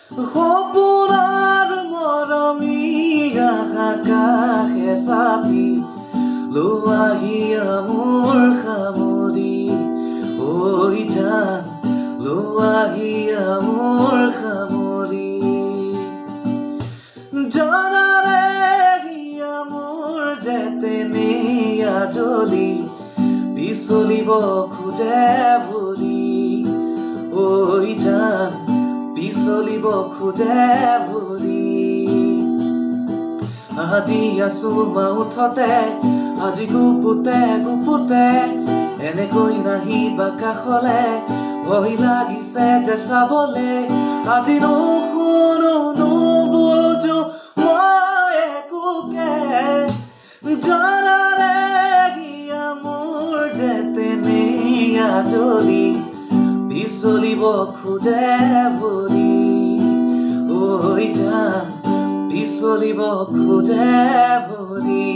সপোনৰ মৰমী আকাশে চাপি লোৱাহিয়া মোৰ সামৰি ঐ জান লোৱাহিয়া মোৰ সামৰি জনাৰে হিয়া মোৰ যেতেনে জ্বলি পিছলিব খোজে ভৰি ঐ জান পিছলিব খোজে ভৰি আদি আছো মাউঠতে আজি গুপুতে গুপুতে এনেকৈ নাহিবা কাষলে ভয় লাগিছে যে চাবলে আজি নুশুনো নুবুজো মই একোকে জনাৰে হিয়া মোৰ যেতেনে জ্বলি পিছলিব খোজে ভৰি ঐ জান পিছলিব খোজে ভৰি